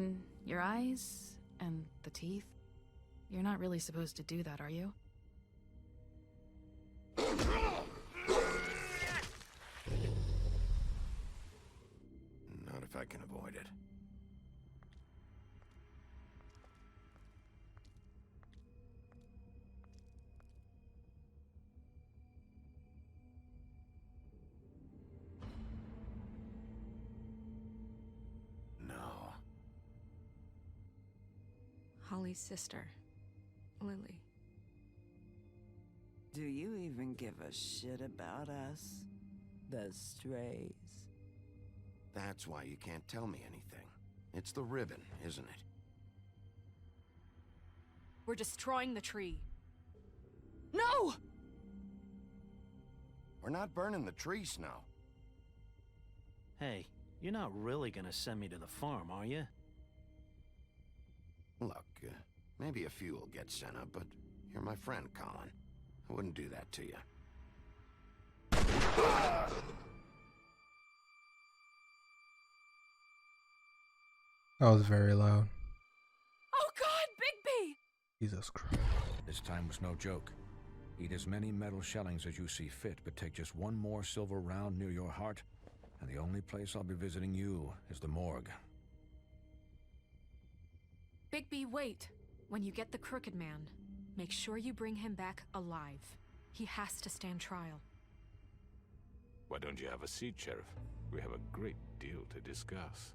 mean, your eyes and the teeth. You're not really supposed to do that, are you? Not if I can avoid it. No. Holly's sister, Lily. Do you even give a shit about us? The strays? That's why you can't tell me anything. It's the ribbon, isn't it? We're destroying the tree. No! We're not burning the tree, Snow. Hey, you're not really gonna send me to the farm, are you? Look, maybe a few will get sent up, but you're my friend, Colin. I wouldn't do that to you. That was very loud. Oh God, Bigby! Jesus Christ. This time was no joke. Eat as many metal shellings as you see fit, but take just one more silver round near your heart, and the only place I'll be visiting you is the morgue. Bigby, wait. When you get the Crooked Man, make sure you bring him back alive. He has to stand trial. Why don't you have a seat, Sheriff? We have a great deal to discuss.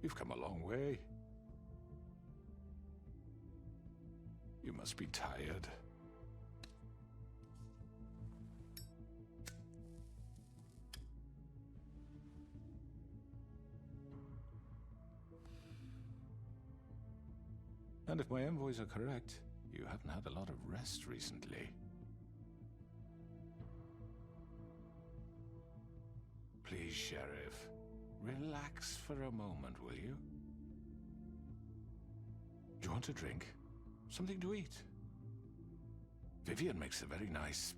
You've come a long way. You must be tired. And if my envoys are correct, you haven't had a lot of rest recently. Please, Sheriff. Relax for a moment, will you? Do you want a drink? Something to eat? Vivian makes a very nice,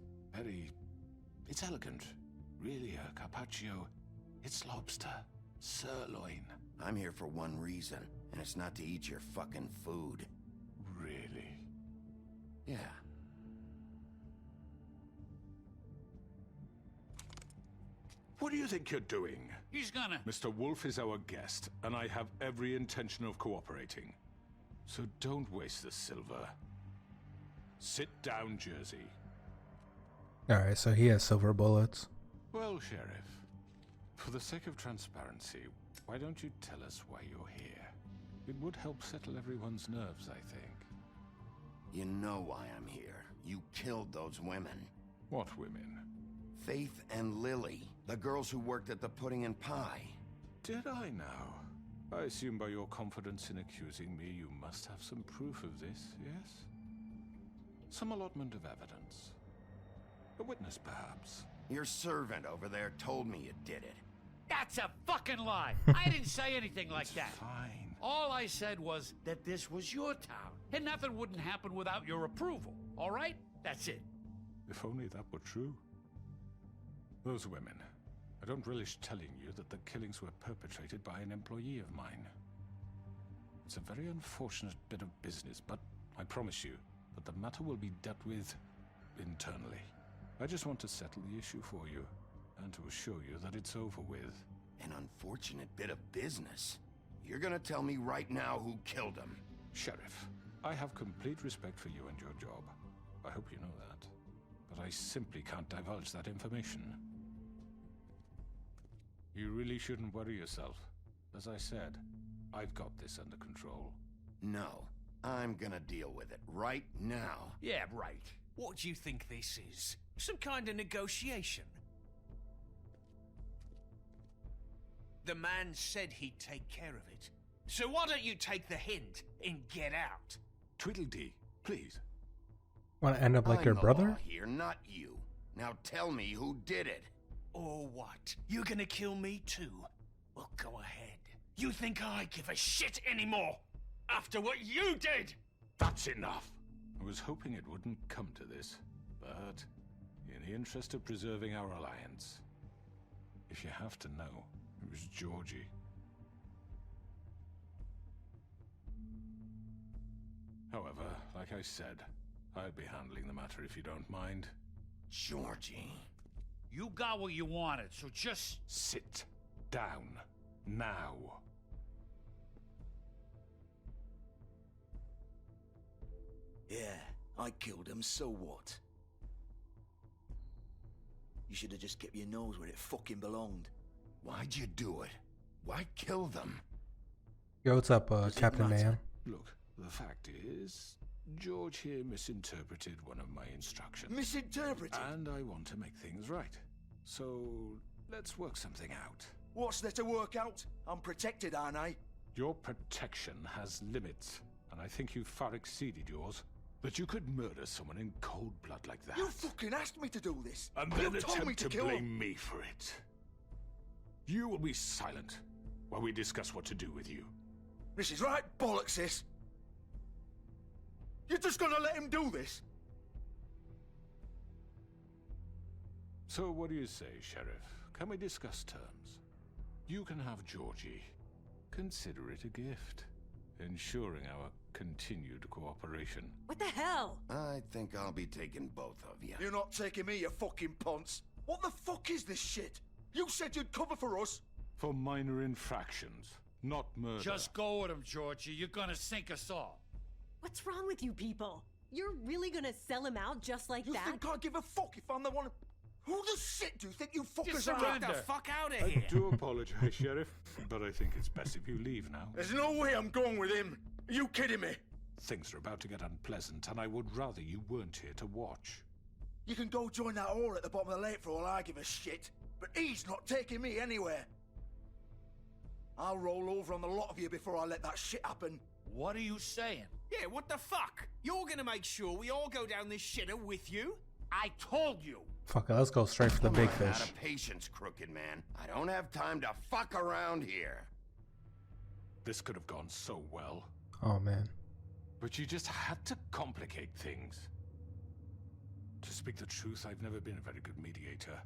it's elegant. Really, a carpaccio. It's lobster. Sirloin. I'm here for one reason, and it's not to eat your fucking food. Really? Yeah. What do you think you're doing? He's gonna... Mr. Wolf is our guest, and I have every intention of cooperating. So don't waste the silver. Sit down, Jersey. Alright, so he has silver bullets. Well, Sheriff, for the sake of transparency, why don't you tell us why you're here? It would help settle everyone's nerves, I think. You know why I'm here. You killed those women. What women? Faith and Lily, the girls who worked at the Pudding and Pie. Did I now? I assume by your confidence in accusing me, you must have some proof of this, yes? Some allotment of evidence. A witness, perhaps. Your servant over there told me you did it. That's a fucking lie. I didn't say anything like that. Fine. All I said was that this was your town, and nothing wouldn't happen without your approval. All right? That's it. If only that were true. Those women. I don't relish telling you that the killings were perpetrated by an employee of mine. It's a very unfortunate bit of business, but I promise you that the matter will be dealt with internally. I just want to settle the issue for you, and to assure you that it's over with. An unfortunate bit of business? You're gonna tell me right now who killed him? Sheriff, I have complete respect for you and your job. I hope you know that. But I simply can't divulge that information. You really shouldn't worry yourself. As I said, I've got this under control. No, I'm gonna deal with it right now. Yeah, right. What do you think this is? Some kind of negotiation? The man said he'd take care of it. So why don't you take the hint and get out? Tweedledee, please. Want to end up like I'm your the brother? law here, not you. Now tell me who did it. Or what? You're gonna kill me too? Well, go ahead. You think I give a shit anymore? After what you did? That's enough. I was hoping it wouldn't come to this, but in the interest of preserving our alliance, if you have to know, it was Georgie. However, like I said, I'll be handling the matter if you don't mind. Georgie. You got what you wanted, so just... Sit down. Now. Yeah, I killed him, so what? You should have just kept your nose where it fucking belonged. Why'd you do it? Why kill them? Yo, what's up, Captain Man? Look, the fact is, George here misinterpreted one of my instructions. Misinterpreted? And I want to make things right. So, let's work something out. What's there to work out? I'm protected, aren't I? Your protection has limits, and I think you've far exceeded yours. That you could murder someone in cold blood like that. You fucking asked me to do this. And you then told me attempt to to kill blame him. me for it. You will be silent while we discuss what to do with you. This is right bollocks, sis. You're just gonna let him do this? So what do you say, Sheriff? Can we discuss terms? You can have Georgie. Consider it a gift, ensuring our continued cooperation. What the hell? I think I'll be taking both of you. You're not taking me, you fucking ponce. What the fuck is this shit? You said you'd cover for us. For minor infractions, not murder. Just go with him, Georgie. You're gonna sink us all. What's wrong with you people? You're really gonna sell him out just like that? You think I give a fuck if I'm the one... Who the shit do you think you fuckers are? Get the fuck out of here! I do apologize, Sheriff, but I think it's best if you leave now. There's no way I'm going with him. Are you kidding me? Things are about to get unpleasant, and I would rather you weren't here to watch. You can go join that whore at the bottom of the lake for all I give a shit. But he's not taking me anywhere. I'll roll over on the lot of you before I let that shit happen. What are you saying? Yeah, what the fuck? You're gonna make sure we all go down this shitter with you? I told you. Fuck it, let's go straight for the big I'm out fish. of patience, crooked man. I don't have time to fuck around here. This could have gone so well. Oh, man. But you just had to complicate things. To speak the truth, I've never been a very good mediator.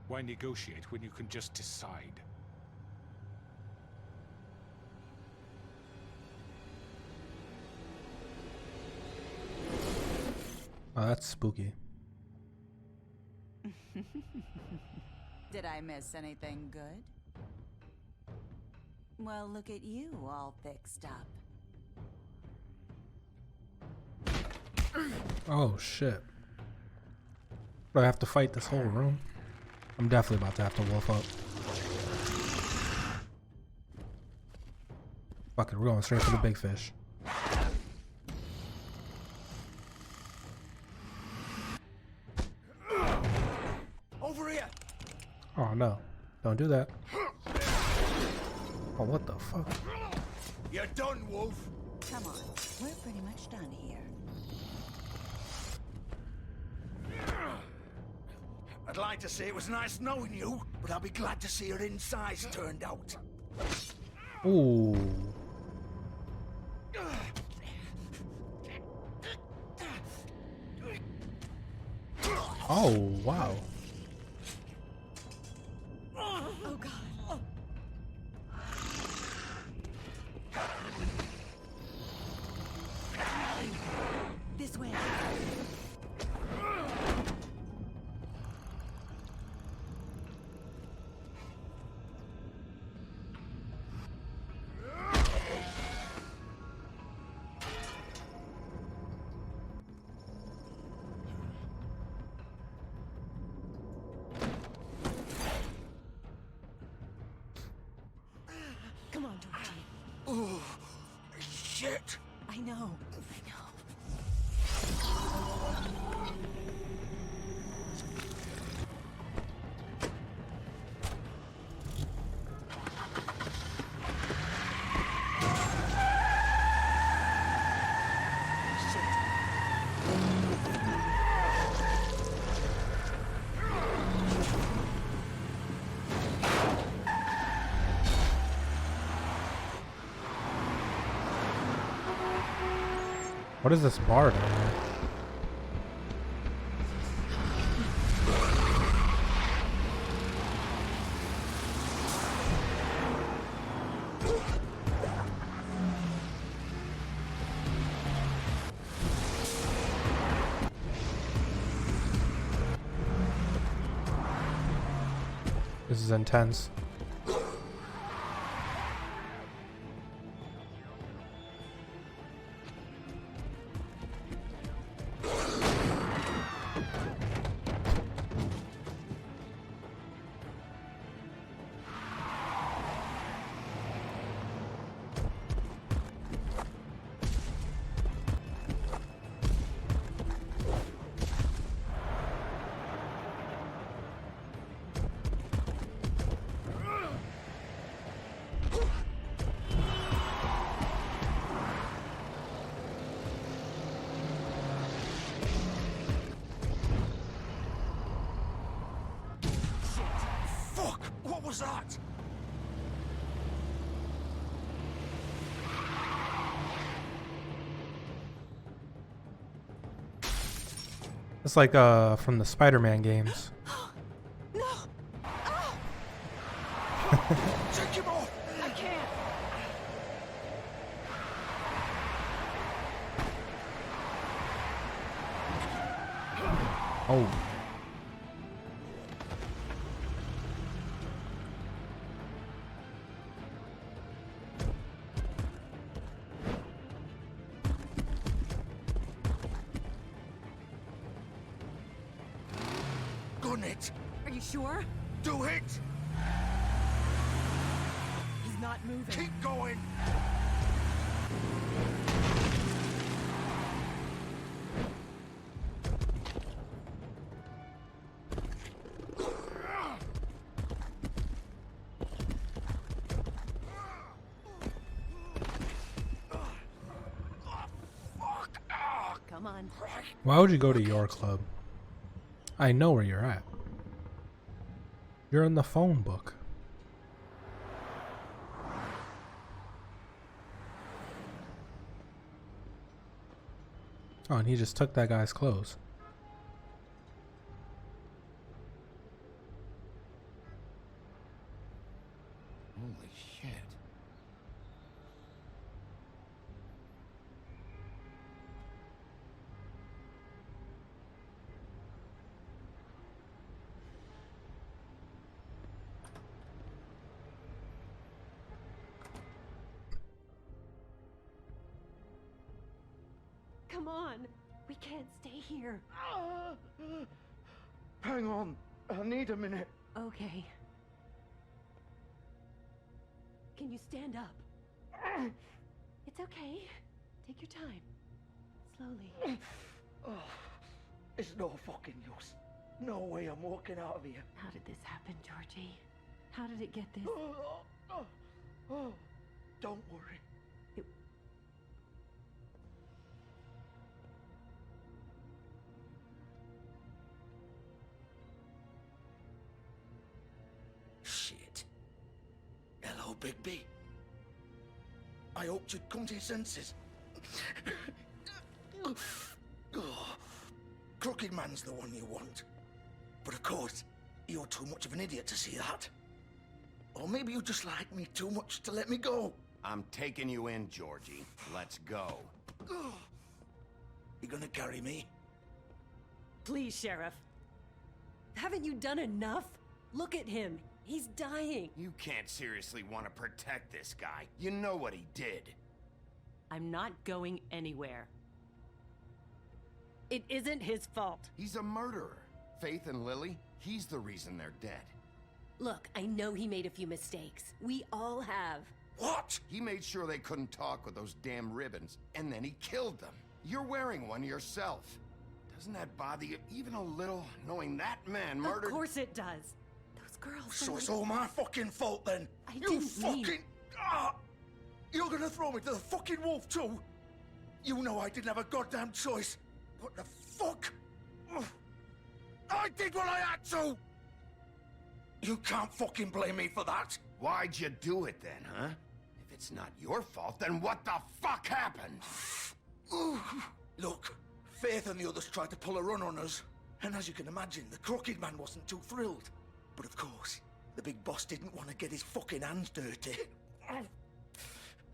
Why negotiate when you can just decide? Oh, that's spooky. Did I miss anything good? Well, look at you, all fixed up. Oh, shit. Do I have to fight this whole room? I'm definitely about to have to wolf up. Fuck it, we're going straight for the big fish. Over here! Oh, no. Don't do that. Oh, what the fuck? You're done, Wolf. Come on, we're pretty much done here. I'd like to say it was nice knowing you, but I'll be glad to see your insides turned out. Ooh. Oh, wow. Oh god. This way. Shit! I know. What is this bar down here? This is intense. Fuck! What was that? It's like from the Spider-Man games. No! Take him off! I can't! Oh. Gun it! Are you sure? Do it! He's not moving. Keep going! Come on. Why would you go to your club? I know where you're at. You're in the phone book. Oh, and he just took that guy's clothes. Holy shit. Come on. We can't stay here. Hang on. I need a minute. Okay. Can you stand up? It's okay. Take your time. Slowly. Oh, it's no fucking use. No way I'm walking out of here. How did this happen, Georgie? How did it get this? Oh, don't worry. Shit. Hello, Bigby. I hoped you'd come to your senses. Oh, Crooked Man's the one you want. But of course, you're too much of an idiot to see that. Or maybe you just like me too much to let me go. I'm taking you in, Georgie. Let's go. You gonna carry me? Please, Sheriff. Haven't you done enough? Look at him. He's dying. You can't seriously want to protect this guy. You know what he did. I'm not going anywhere. It isn't his fault. He's a murderer. Faith and Lily, he's the reason they're dead. Look, I know he made a few mistakes. We all have. What? He made sure they couldn't talk with those damn ribbons, and then he killed them. You're wearing one yourself. Doesn't that bother you even a little, knowing that man murdered... Of course it does. Those girls... So it's all my fucking fault then? I You didn't fucking... mean... You're gonna throw me to the fucking wolf too? You know I didn't have a goddamn choice. What the fuck? Ugh. I did what I had to! You can't fucking blame me for that. Why'd you do it then, huh? If it's not your fault, then what the fuck happened? Look, Faith and the others tried to pull a run on us. And as you can imagine, the Crooked Man wasn't too thrilled. But of course, the big boss didn't want to get his fucking hands dirty.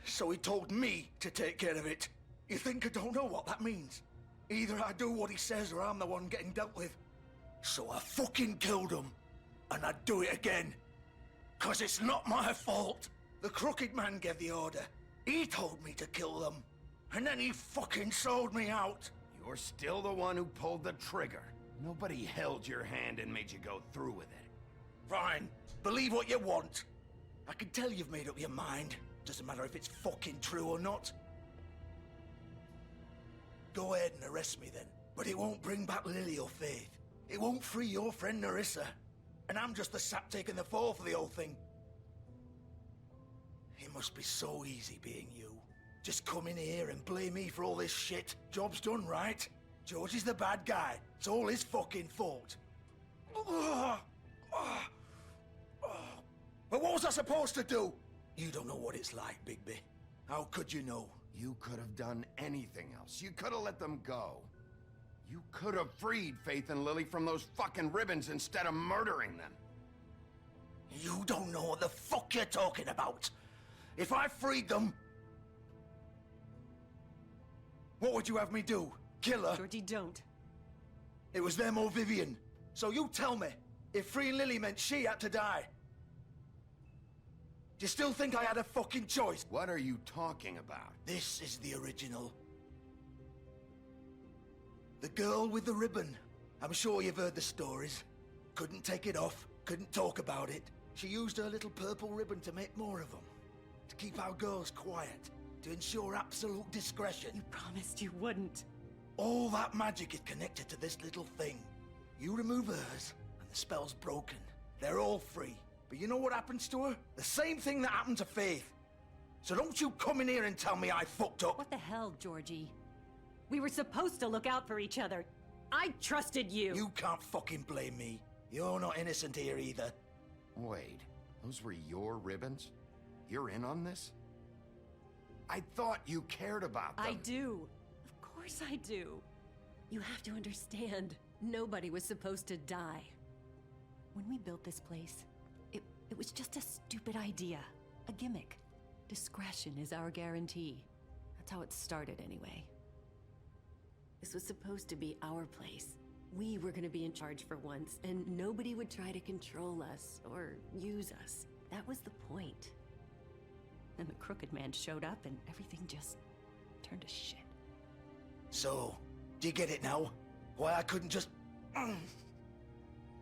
So he told me to take care of it. You think I don't know what that means? Either I do what he says or I'm the one getting dealt with. So I fucking killed him. And I'd do it again. 'Cause it's not my fault. The Crooked Man gave the order. He told me to kill them. And then he fucking sold me out. You're still the one who pulled the trigger. Nobody held your hand and made you go through with it. Fine. Believe what you want. I can tell you've made up your mind. Doesn't matter if it's fucking true or not. Go ahead and arrest me then. But it won't bring back Lily or Faith. It won't free your friend Nerissa. And I'm just the sap taking the fall for the whole thing. It must be so easy being you. Just come in here and blame me for all this shit. Job's done, right? George is the bad guy. It's all his fucking fault. But what was I supposed to do? You don't know what it's like, Bigby. How could you know? You could have done anything else. You could have let them go. You could have freed Faith and Lily from those fucking ribbons instead of murdering them. You don't know what the fuck you're talking about. If I freed them... What would you have me do? Kill her? Georgie, don't. It was them or Vivian. So you tell me, if freeing Lily meant she had to die. Do you still think I had a fucking choice? What are you talking about? This is the original. The girl with the ribbon. I'm sure you've heard the stories. Couldn't take it off, couldn't talk about it. She used her little purple ribbon to make more of them. To keep our girls quiet. To ensure absolute discretion. You promised you wouldn't. All that magic is connected to this little thing. You remove hers, and the spell's broken. They're all free. But you know what happens to her? The same thing that happened to Faith. So don't you come in here and tell me I fucked up. What the hell, Georgie? We were supposed to look out for each other. I trusted you. You can't fucking blame me. You're not innocent here either. Wait, those were your ribbons? You're in on this? I thought you cared about them. I do. Of course I do. You have to understand, nobody was supposed to die. When we built this place, it was just a stupid idea. A gimmick. Discretion is our guarantee. That's how it started anyway. This was supposed to be our place. We were gonna be in charge for once, and nobody would try to control us or use us. That was the point. Then the Crooked Man showed up and everything just turned to shit. So, do you get it now? Why I couldn't just...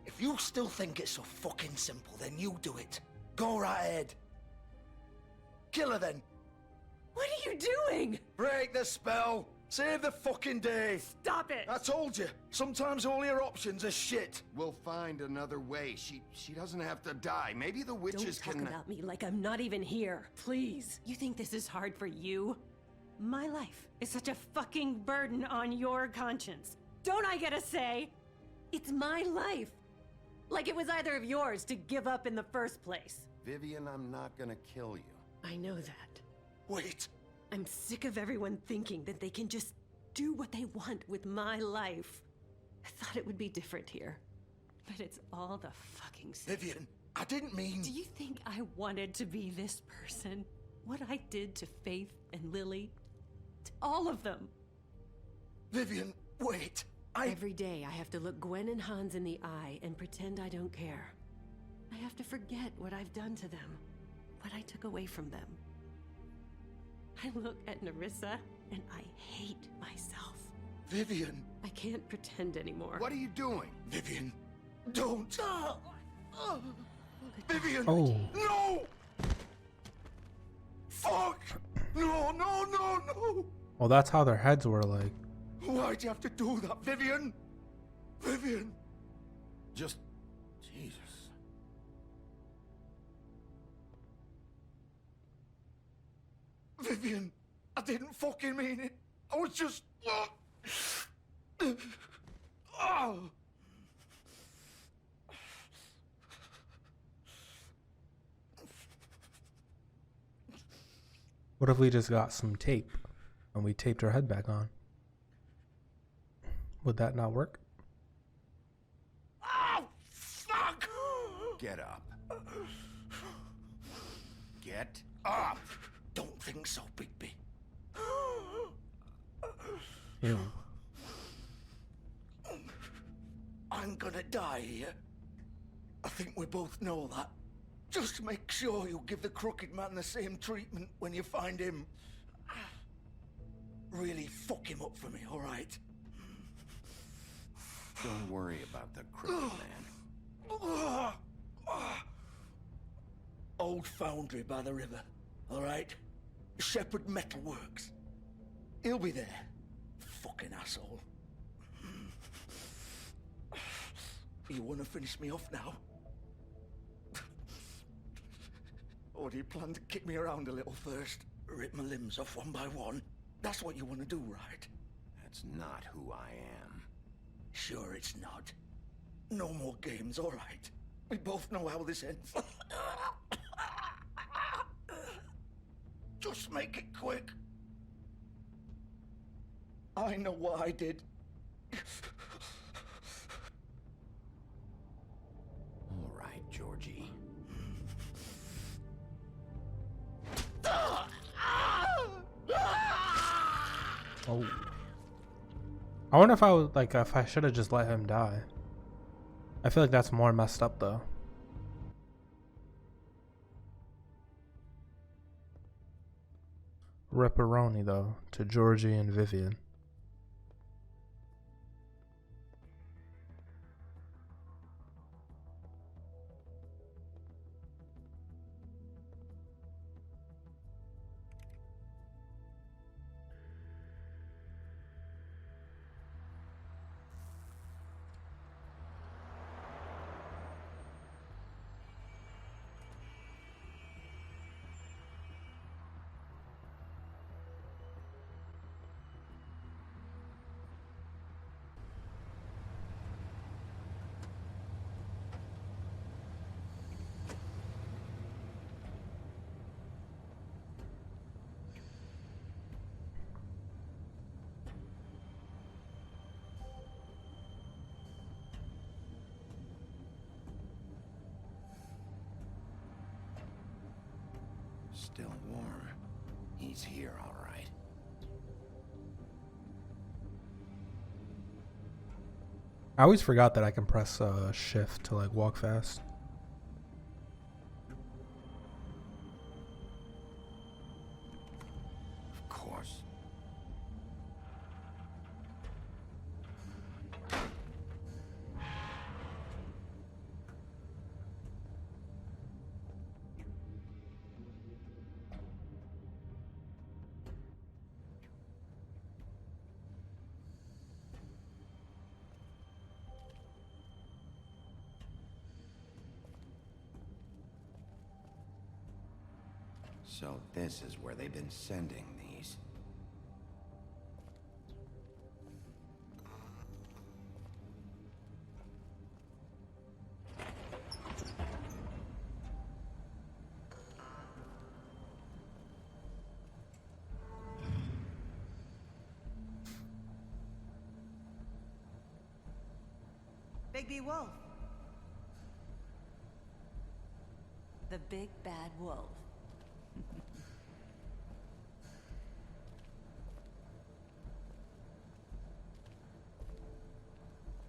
If you still think it's so fucking simple, then you do it. Go right ahead. Kill her then. What are you doing? Break the spell. Save the fucking day. Stop it. I told you. Sometimes all your options are shit. We'll find another way. She doesn't have to die. Maybe the witches Don't talk about me like I'm not even here. Please. You think this is hard for you? My life is such a fucking burden on your conscience. Don't I get a say? It's my life. Like it was either of yours to give up in the first place. Vivian, I'm not gonna kill you. I know that. Wait. I'm sick of everyone thinking that they can just do what they want with my life. I thought it would be different here. But it's all the fucking same. Vivian, I didn't mean... Do you think I wanted to be this person? What I did to Faith and Lily? To all of them. Vivian, wait. Every day I have to look Gwen and Hans in the eye and pretend I don't care. I have to forget what I've done to them. What I took away from them. I look at Nerissa and I hate myself. Vivian. I can't pretend anymore. What are you doing? Vivian, don't. Vivian. Oh. No! Fuck! No, no, no, no! Well, that's how their heads were like. Why'd you have to do that, Vivian? Vivian! Just... Jesus. Vivian, I didn't fucking mean it. I was just... Oh. What if we just got some tape and we taped her head back on? Would that not work? Oh, fuck! Get up. Get up! Don't think so, Bigby. Ew. I'm gonna die here. I think we both know that. Just make sure you give the crooked man the same treatment when you find him. Really fuck him up for me, all right? Don't worry about the crooked man. Old foundry by the river, all right? Shepherd Metalworks. He'll be there. Fucking asshole. You want to finish me off now? Or do you plan to kick me around a little first? Rip my limbs off one by one? That's what you want to do, right? That's not who I am. Sure it's not. No more games, all right? We both know how this ends. Just make it quick. I know what I did. All right, Georgie. Oh. I wonder if I would if I should have just let him die. I feel like that's more messed up though. Ripperoni though to Georgie and Vivian. Still warm. He's here, all right. I always forgot that I can press shift to walk fast. Of course. So this is where they've been sending these. Bigby Wolf. The big bad wolf.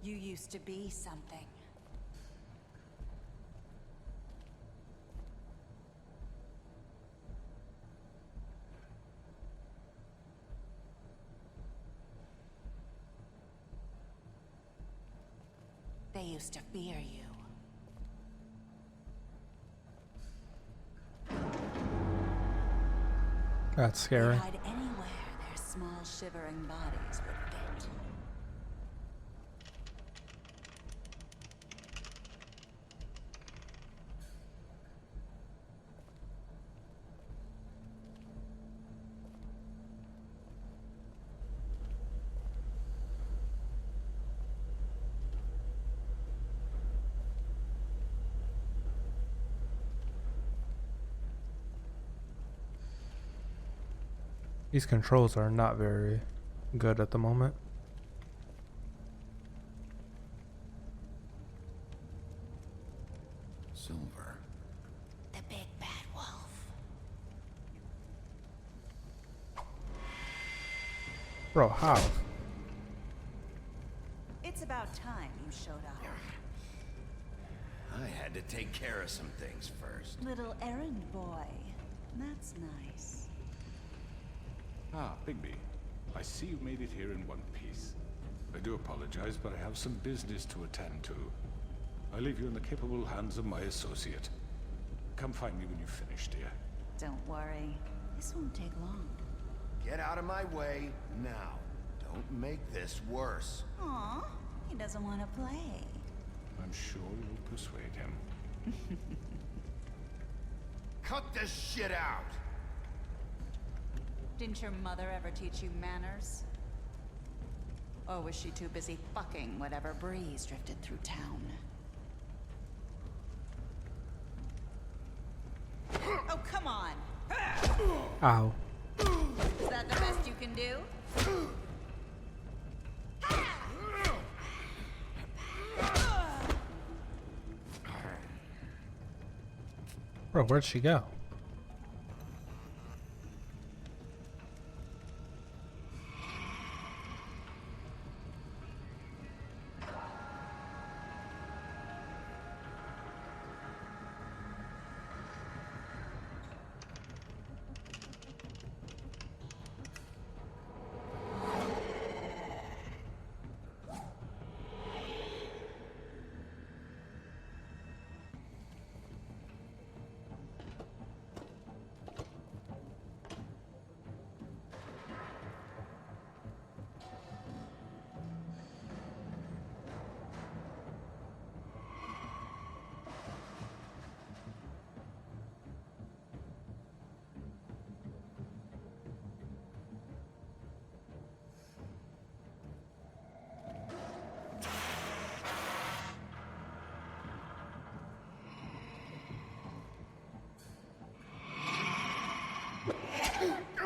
You used to be something. They used to fear you. That's scary. They'd hide anywhere their small shivering bodies would fit. These controls are not very good at the moment. Silver. The big bad wolf. Bro, how? It's about time you showed up. I had to take care of some things first. Little errand boy. That's nice. Ah, Bigby. I see you made it here in one piece. I do apologize, but I have some business to attend to. I leave you in the capable hands of my associate. Come find me when you've finished, dear. Don't worry. This won't take long. Get out of my way now. Don't make this worse. Aw, he doesn't want to play. I'm sure you'll persuade him. Cut this shit out! Didn't your mother ever teach you manners? Or was she too busy fucking whatever breeze drifted through town? Oh, come on! Ow. Is that the best you can do? Bro, where'd she go?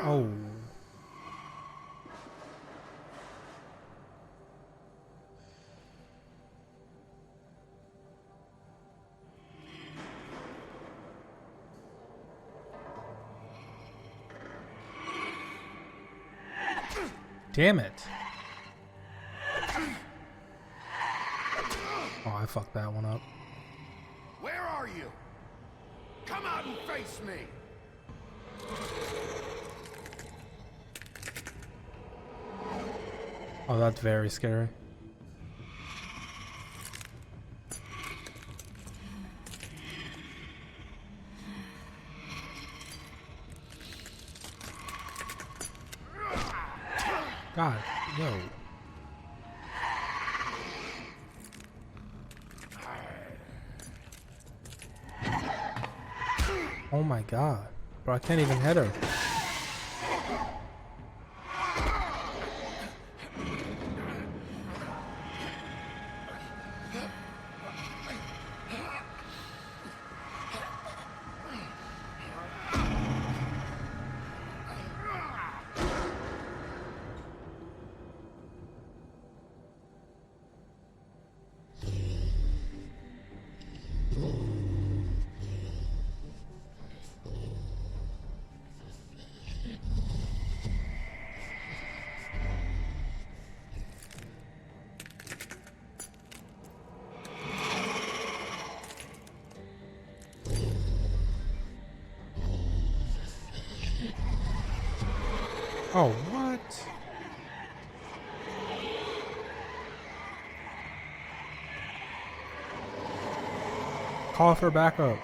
Oh. Damn it. Oh, I fucked that one up. Where are you? Come out and face me! Oh, that's very scary. God, yo. Oh my God. Bro, I can't even hit her. Oh, what? Call for backup.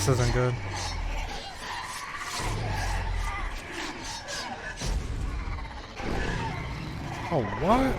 This isn't good. Oh, what?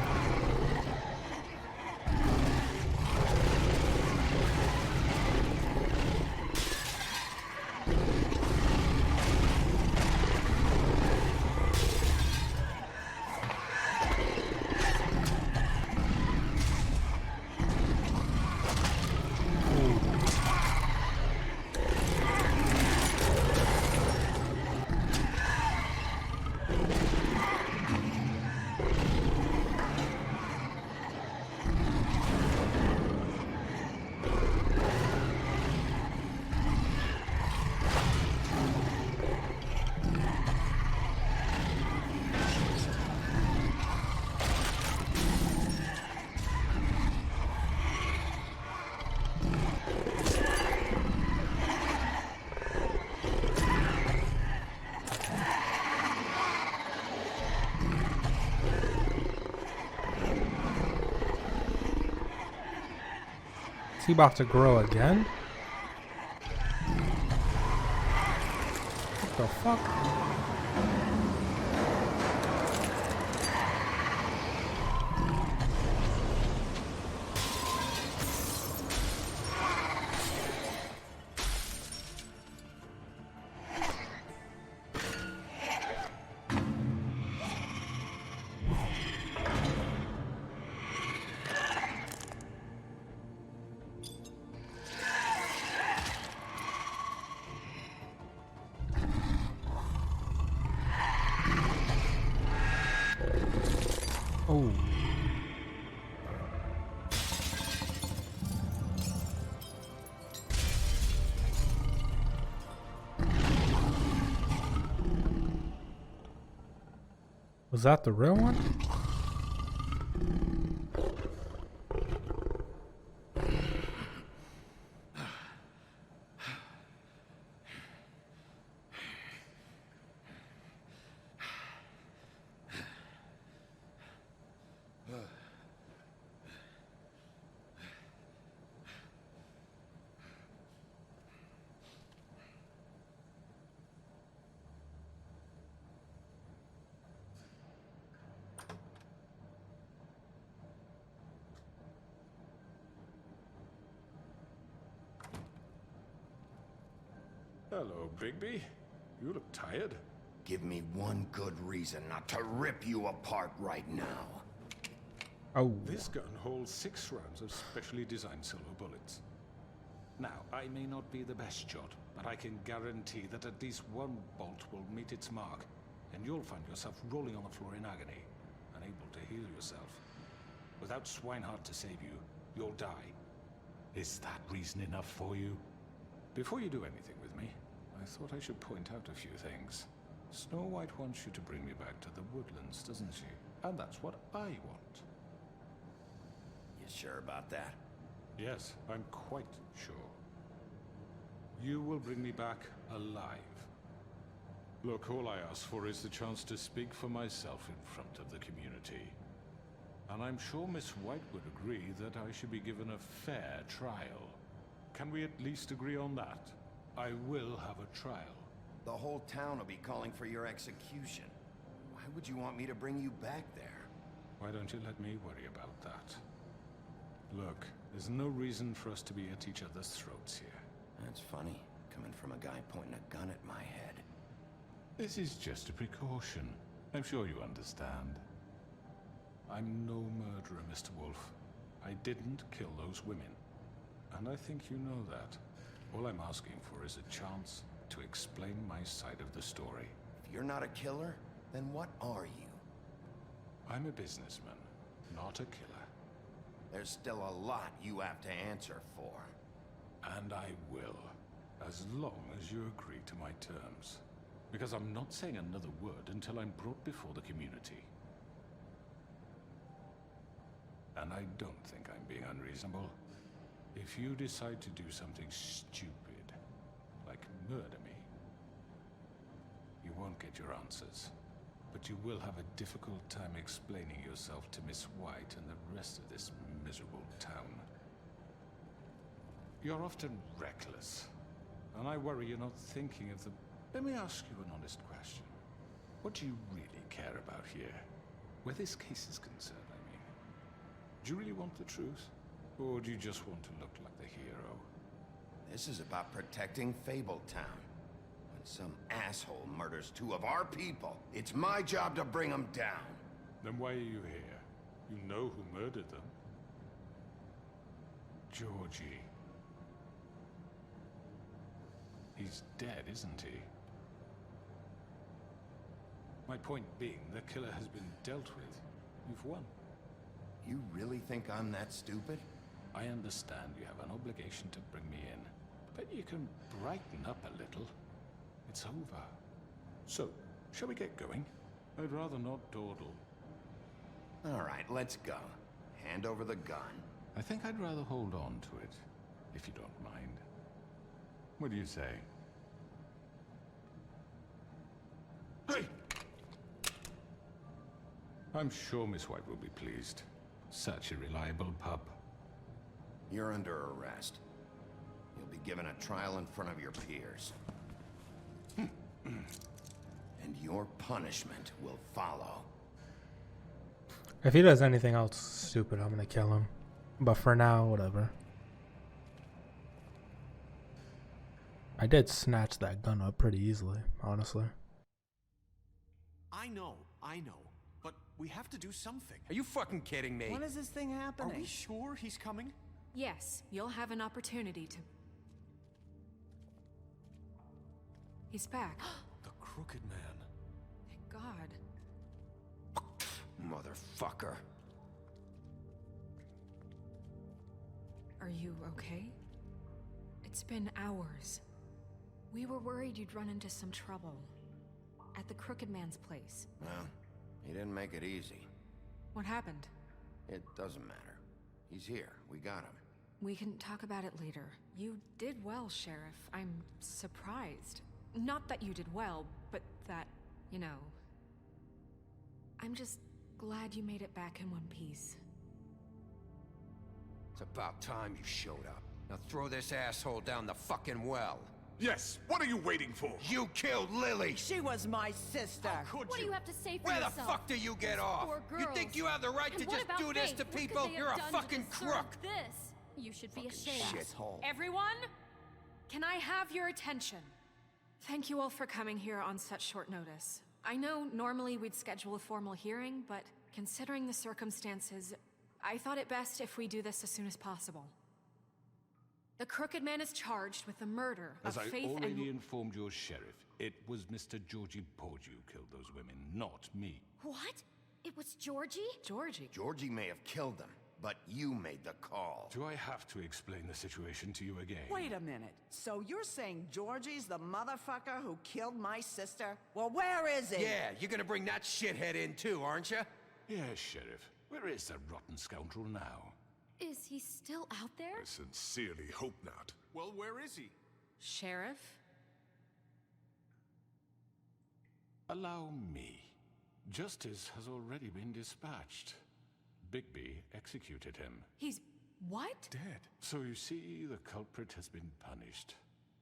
Is he about to grow again? What the fuck? Oh. Was that the real one? Hello, Bigby. You look tired. Give me one good reason not to rip you apart right now. Oh. This gun holds 6 rounds of specially designed silver bullets. Now, I may not be the best shot, but I can guarantee that at least one bolt will meet its mark, and you'll find yourself rolling on the floor in agony, unable to heal yourself. Without Swinehart to save you, you'll die. Is that reason enough for you? Before you do anything with me, I thought I should point out a few things. Snow White wants you to bring me back to the woodlands, doesn't she? And that's what I want. You sure about that? Yes, I'm quite sure. You will bring me back alive. Look, all I ask for is the chance to speak for myself in front of the community. And I'm sure Miss White would agree that I should be given a fair trial. Can we at least agree on that? I will have a trial. The whole town will be calling for your execution. Why would you want me to bring you back there? Why don't you let me worry about that? Look, there's no reason for us to be at each other's throats here. That's funny, coming from a guy pointing a gun at my head. This is just a precaution. I'm sure you understand. I'm no murderer, Mr. Wolf. I didn't kill those women. And I think you know that. All I'm asking for is a chance to explain my side of the story. If you're not a killer, then what are you? I'm a businessman, not a killer. There's still a lot you have to answer for. And I will, as long as you agree to my terms. Because I'm not saying another word until I'm brought before the community. And I don't think I'm being unreasonable. If you decide to do something stupid, like murder me, you won't get your answers. But you will have a difficult time explaining yourself to Miss White and the rest of this miserable town. You're often reckless, And I worry you're not thinking of the... Let me ask you an honest question. What do you really care about here? Where this case is concerned, I mean. Do you really want the truth? Or do you just want to look like the hero? This is about protecting Fabletown. When some asshole murders 2 of our people, it's my job to bring them down. Then why are you here? You know who murdered them. Georgie. He's dead, isn't he? My point being, the killer has been dealt with. You've won. You really think I'm that stupid? I understand you have an obligation to bring me in, but you can brighten up a little. It's over. So, shall we get going? I'd rather not dawdle. All right, let's go. Hand over the gun. I think I'd rather hold on to it, if you don't mind. What do you say? Hey! I'm sure Miss White will be pleased. Such a reliable pup. You're under arrest. You'll be given a trial in front of your peers. And your punishment will follow. If he does anything else stupid, I'm gonna kill him. But for now, whatever. I did snatch that gun up pretty easily, honestly. I know. But we have to do something. Are you fucking kidding me? When is this thing happening? Are we sure he's coming? Yes, you'll have an opportunity to... He's back. The Crooked Man. Thank God. Motherfucker. Are you okay? It's been hours. We were worried you'd run into some trouble. At the Crooked Man's place. Well, he didn't make it easy. What happened? It doesn't matter. He's here. We got him. We can talk about it later. You did well, Sheriff. I'm surprised. Not that you did well, but that, you know... I'm just glad you made it back in one piece. It's about time you showed up. Now throw this asshole down the fucking well. Yes, what are you waiting for? You killed Lily! She was my sister. What do you have to say for Where yourself? the fuck do you get off? Poor You girls. think you have the right And to what just about do this Faith? to What could people? they You're have a done to fucking deserve crook! This. You should be ashamed. Shithole. Everyone? Can I have your attention? Thank you all for coming here on such short notice. I know normally we'd schedule a formal hearing, but considering the circumstances, I thought it best if we do this as soon as possible. The Crooked Man is charged with the murder As of I Faith already and... informed your sheriff, it was Mr. Georgie Porge who killed those women, not me. What? It was Georgie? Georgie? Georgie may have killed them, but you made the call. Do I have to explain the situation to you again? Wait a minute. So you're saying Georgie's the motherfucker who killed my sister? Well, where is he? Yeah, you're gonna bring that shithead in too, aren't you? Yes, Sheriff. Where is that rotten scoundrel now? Is he still out there? I sincerely hope not. Well, where is he? Sheriff? Allow me. Justice has already been dispatched. Bigby executed him. He's... what? Dead. So you see, the culprit has been punished.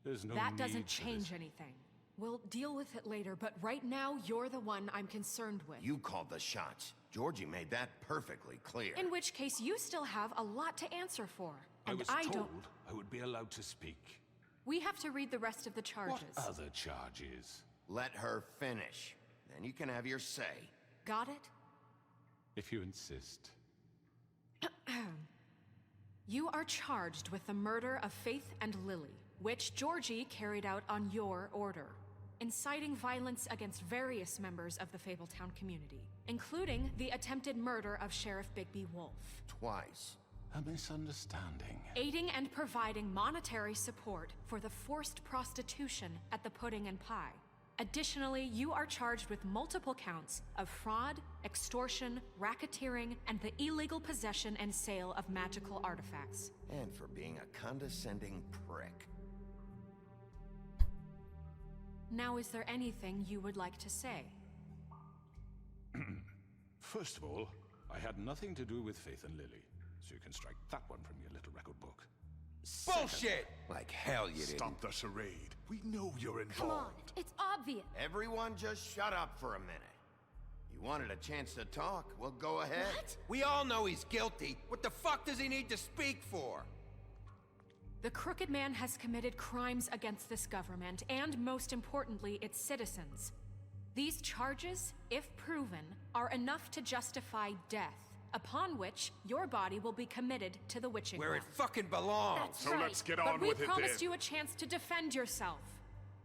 There's no That need doesn't for change this. anything. We'll deal with it later, but right now, you're the one I'm concerned with. You called the shots. Georgie made that perfectly clear. In which case, you still have a lot to answer for. I And was I told don't... I would be allowed to speak. We have to read the rest of the charges. What other charges? Let her finish. Then you can have your say. Got it? If you insist. You are charged with the murder of Faith and Lily, which Georgie carried out on your order, inciting violence against various members of the Fabletown community, including the attempted murder of Sheriff Bigby Wolf. Twice. A misunderstanding. Aiding and providing monetary support for the forced prostitution at the Pudding and Pie. Additionally, you are charged with multiple counts of fraud, extortion, racketeering, and the illegal possession and sale of magical artifacts. And for being a condescending prick. Now, is there anything you would like to say? First of all, I had nothing to do with Faith and Lily, so you can strike that one from your little record book. Bullshit! Like hell you didn't. Stop the charade. We know you're involved. Come on, it's obvious. Everyone just shut up for a minute. You wanted a chance to talk? Well, go ahead. What? We all know he's guilty. What the fuck does he need to speak for? The Crooked Man has committed crimes against this government, and most importantly, its citizens. These charges, if proven, are enough to justify death, upon which your body will be committed to the witching Where it well. fucking belongs. That's So right. let's get but on we with it promised then. you a chance to defend yourself,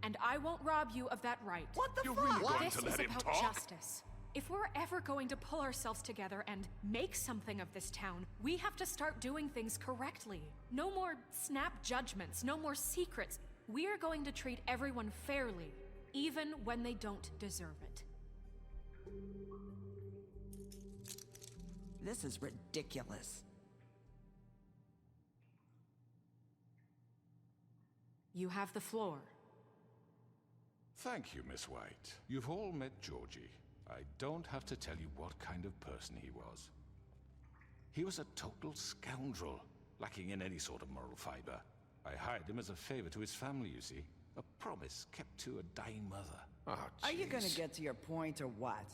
and I won't rob you of that right. What the You're fuck? really going This to is let him about talk? justice. If we're ever going to pull ourselves together and make something of this town, we have to start doing things correctly. No more snap judgments, no more secrets. We are going to treat everyone fairly, even when they don't deserve it. This is ridiculous. You have the floor. Thank you, Miss White. You've all met Georgie. I don't have to tell you what kind of person he was. He was a total scoundrel, lacking in any sort of moral fiber. I hired him as a favor to his family, you see. A promise kept to a dying mother. Oh, Are you gonna jeez. get to your point or what?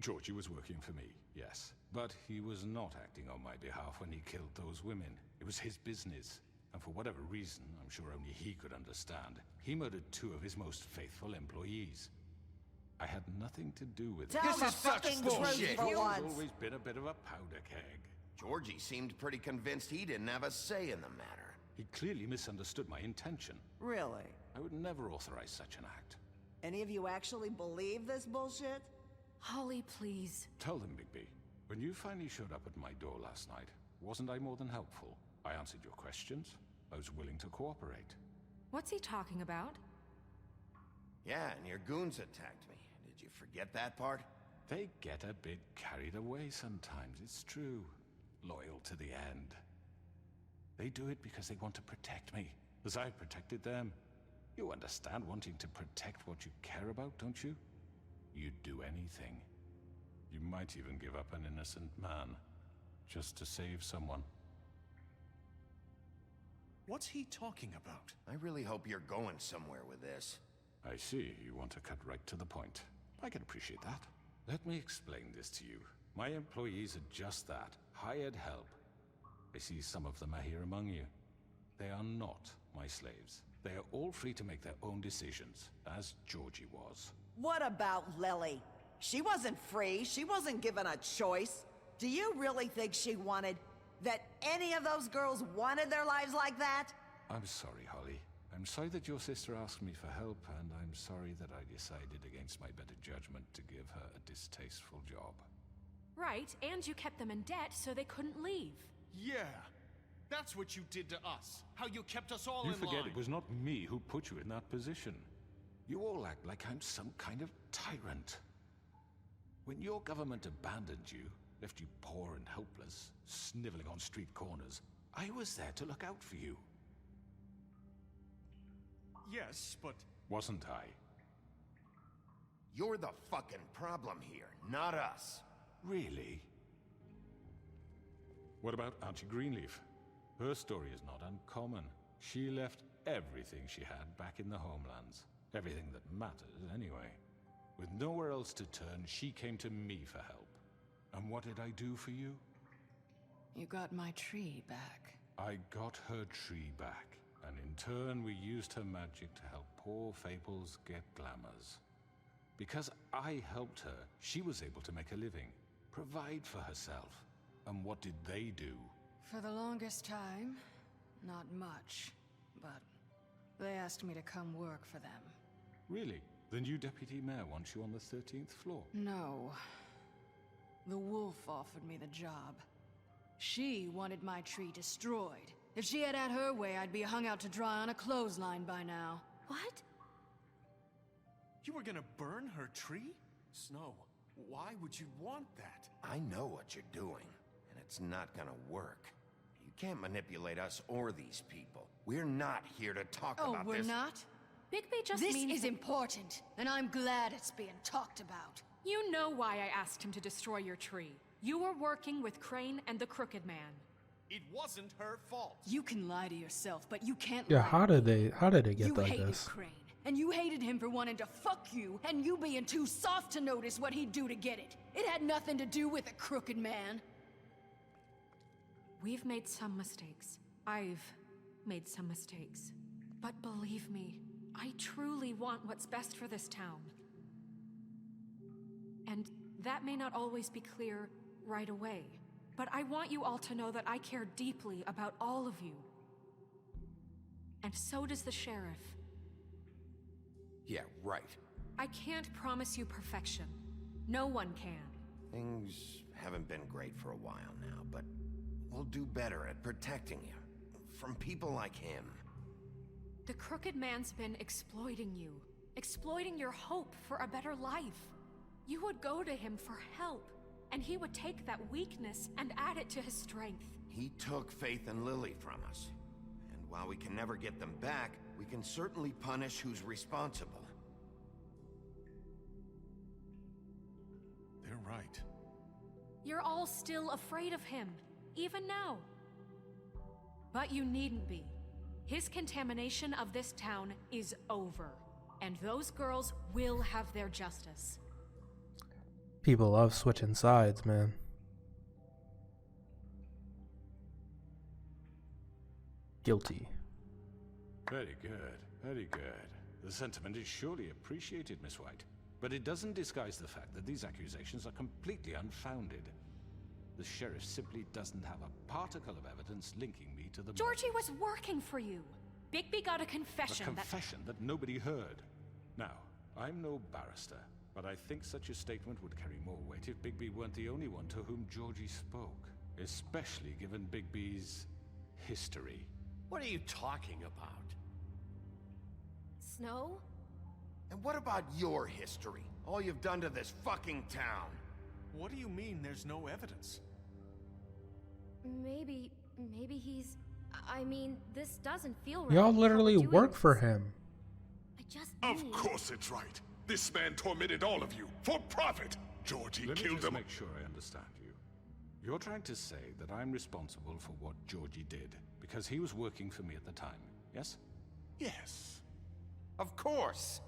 Georgie was working for me, yes. But he was not acting on my behalf when he killed those women. It was his business. And for whatever reason, I'm sure only he could understand, he murdered 2 of his most faithful employees. I had nothing to do with it. Tell the fucking truth for He's once. always been a bit of a powder keg. Georgie seemed pretty convinced he didn't have a say in the matter. He clearly misunderstood my intention. Really? I would never authorize such an act. Any of you actually believe this bullshit? Holly, please. Tell them, Bigby. When you finally showed up at my door last night, wasn't I more than helpful? I answered your questions. I was willing to cooperate. What's he talking about? Yeah, and your goons attacked me. Did you forget that part? They get a bit carried away sometimes, it's true. Loyal to the end. They do it because they want to protect me, as I protected them. You understand wanting to protect what you care about, don't you? You'd do anything. You might even give up an innocent man, just to save someone. What's he talking about? I really hope you're going somewhere with this. I see, you want to cut right to the point. I can appreciate that. Let me explain this to you. My employees are just that, hired help. I see some of them are here among you. They are not my slaves. They are all free to make their own decisions, as Georgie was. What about Lily? She wasn't free. She wasn't given a choice. Do you really think she wanted... that any of those girls wanted their lives like that? I'm sorry, Holly. I'm sorry that your sister asked me for help, and I'm sorry that I decided against my better judgment to give her a distasteful job. Right, and you kept them in debt so they couldn't leave. Yeah. That's what you did to us. How you kept us all You in forget line. it was not me who put you in that position. You all act like I'm some kind of tyrant. When your government abandoned you, left you poor and helpless, sniveling on street corners, I was there to look out for you. Yes, but... Wasn't I? You're the fucking problem here, not us. Really? What about Auntie Greenleaf? Her story is not uncommon. She left everything she had back in the homelands. Everything that matters, anyway. With nowhere else to turn, she came to me for help. And what did I do for you? You got my tree back. I got her tree back, and in turn we used her magic to help poor Fables get glamours. Because I helped her, she was able to make a living, provide for herself. And what did they do? For the longest time, not much, but they asked me to come work for them. Really? The new deputy mayor wants you on the 13th floor? No. The wolf offered me the job. She wanted my tree destroyed. If she had her way, I'd be hung out to dry on a clothesline by now. What? You were gonna burn her tree? Snow, why would you want that? I know what you're doing, and it's not gonna work. You can't manipulate us or these people. We're not here to talk about we're this. not? Bigby just This means is important, and I'm glad it's being talked about. You know why I asked him to destroy your tree. You were working with Crane and the Crooked Man. It wasn't her fault. You can lie to yourself, but you can't Yeah, lie. how did it get You like hated this? Crane, and you hated him for wanting to fuck you, and you being too soft to notice what he'd do to get it. It had nothing to do with a crooked man. We've made some mistakes. I've made some mistakes. But believe me, I truly want what's best for this town. And that may not always be clear right away. But I want you all to know that I care deeply about all of you. And so does the sheriff. Yeah, right. I can't promise you perfection. No one can. Things haven't been great for a while now, but we'll do better at protecting you. From people like him. The crooked man's been exploiting you. Exploiting your hope for a better life. You would go to him for help. And he would take that weakness and add it to his strength. He took Faith and Lily from us. And while we can never get them back, we can certainly punish who's responsible. They're right. You're all still afraid of him, even now. But you needn't be. His contamination of this town is over. And those girls will have their justice. People love switching sides, man. Guilty. Very good, very good. The sentiment is surely appreciated, Miss White. But it doesn't disguise the fact that these accusations are completely unfounded. The sheriff simply doesn't have a particle of evidence linking me to the... Georgie was working for you. Bigby got a confession. A confession that nobody heard. Now, I'm no barrister, but I think such a statement would carry more weight if Bigby weren't the only one to whom Georgie spoke. Especially given Bigby's history. What are you talking about? Snow? And what about your history? All you've done to this fucking town? What do you mean there's no evidence? Maybe he's... I mean, this doesn't feel right. Y'all literally work for him. I just Of course it's right. This man tormented all of you for profit. Georgie Let me killed just him. make sure I understand you. You're trying to say that I'm responsible for what Georgie did because he was working for me at the time, yes? Yes. Of course.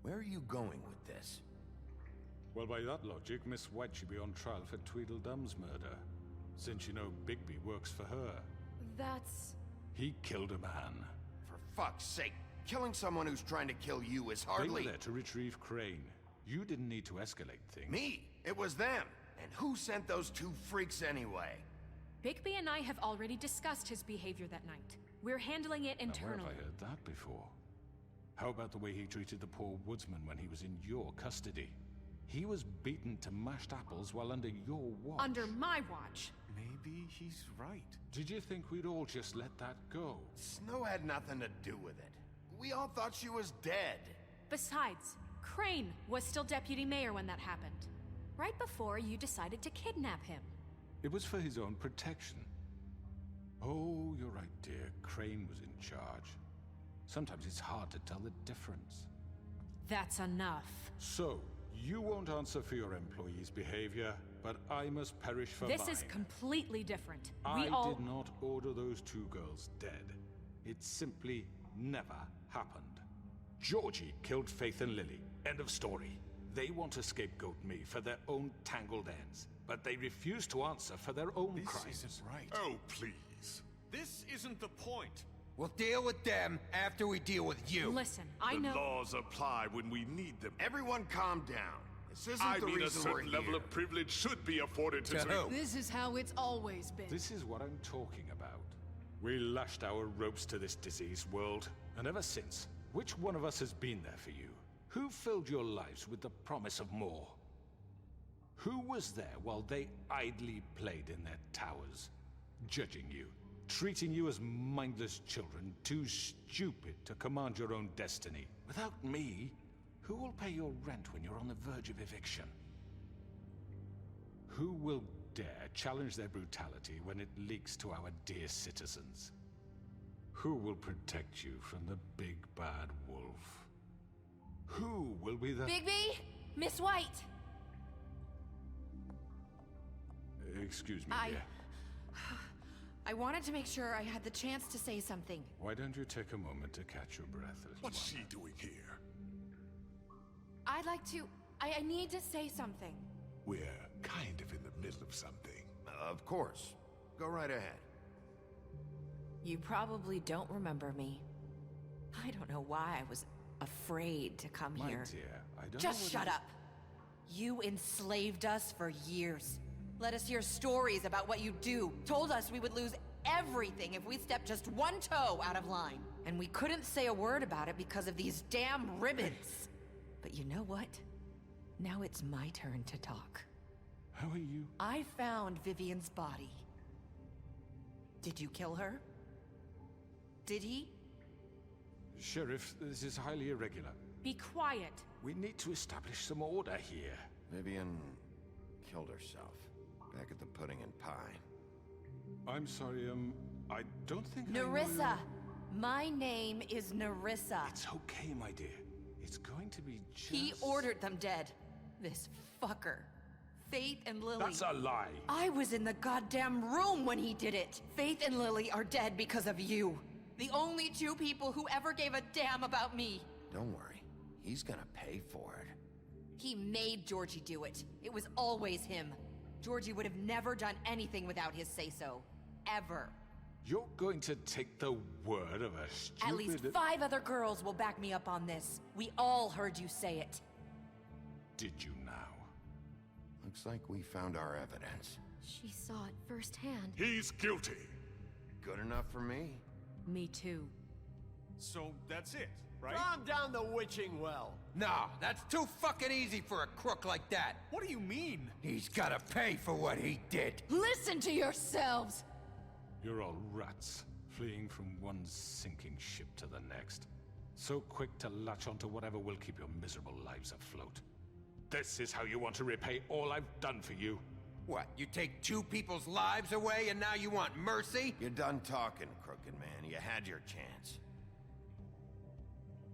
Where are you going with this? Well, by that logic, Miss White should be on trial for Tweedledum's murder. Since you know Bigby works for her. That's... He killed a man. For fuck's sake, killing someone who's trying to kill you is hardly... They were there to retrieve Crane. You didn't need to escalate things. Me? It was them. And who sent those two freaks anyway? Bigby and I have already discussed his behavior that night. We're handling it internally. Now, where have I heard that before? How about the way he treated the poor woodsman when he was in your custody? He was beaten to mashed apples while under your watch. Under my watch. Maybe he's right. Did you think we'd all just let that go? Snow had nothing to do with it. We all thought she was dead. Besides, Crane was still deputy mayor when that happened. Right before you decided to kidnap him. It was for his own protection. Oh, you're right, dear. Crane was in charge. Sometimes it's hard to tell the difference. That's enough. So, you won't answer for your employees' behavior, but I must perish for mine. This is completely different. I did not order those two girls dead. It simply never happened. Georgie killed Faith and Lily. End of story. They want to scapegoat me for their own tangled ends, but they refuse to answer for their own crimes. This isn't right. Oh, please. This isn't the point. We'll deal with them after we deal with you. Listen, I know... The laws apply when we need them. Everyone calm down. This isn't I the mean, a reason we're certain here. level of privilege should be afforded to... This is how it's always been. This is what I'm talking about. We lashed our ropes to this diseased world, and ever since, which one of us has been there for you? Who filled your lives with the promise of more? Who was there while they idly played in their towers, judging you, treating you as mindless children, too stupid to command your own destiny? Without me, who will pay your rent when you're on the verge of eviction? Who will dare challenge their brutality when it leaks to our dear citizens? Who will protect you from the big bad wolf? Who will be the... Bigby! Miss White! Excuse me, dear. I wanted to make sure I had the chance to say something. Why don't you take a moment to catch your breath, little What's one? she doing here? I'd like to... I need to say something. We're kind of in the middle of something. Of course. Go right ahead. You probably don't remember me. I don't know why I was afraid to come My here. dear, I don't know Just what shut it- up. You enslaved us for years. Let us hear stories about what you do. Told us we would lose everything if we stepped just one toe out of line. And we couldn't say a word about it because of these damn ribbons. But you know what? Now it's my turn to talk. How are you? I found Vivian's body. Did you kill her? Did he? Sheriff, this is highly irregular. Be quiet. We need to establish some order here. Vivian killed herself. Back at the Pudding and Pie. I'm sorry, I don't think I know Nerissa! My name is Nerissa. It's okay, my dear. It's going to be just... He ordered them dead. This fucker. Faith and Lily. That's a lie. I was in the goddamn room when he did it. Faith and Lily are dead because of you. The only two people who ever gave a damn about me. Don't worry. He's gonna pay for it. He made Georgie do it. It was always him. Georgie would have never done anything without his say-so. Ever. You're going to take the word of a stupid... At least 5 other girls will back me up on this. We all heard you say it. Did you now? Looks like we found our evidence. She saw it firsthand. He's guilty. Good enough for me. Me too. So that's it, right? Calm down the witching well. No, that's too fucking easy for a crook like that. What do you mean? He's gotta pay for what he did. Listen to yourselves! You're all rats, fleeing from one sinking ship to the next. So quick to latch onto whatever will keep your miserable lives afloat. This is how you want to repay all I've done for you? What, you take 2 people's lives away and now you want mercy? You're done talking, crooked man. You had your chance.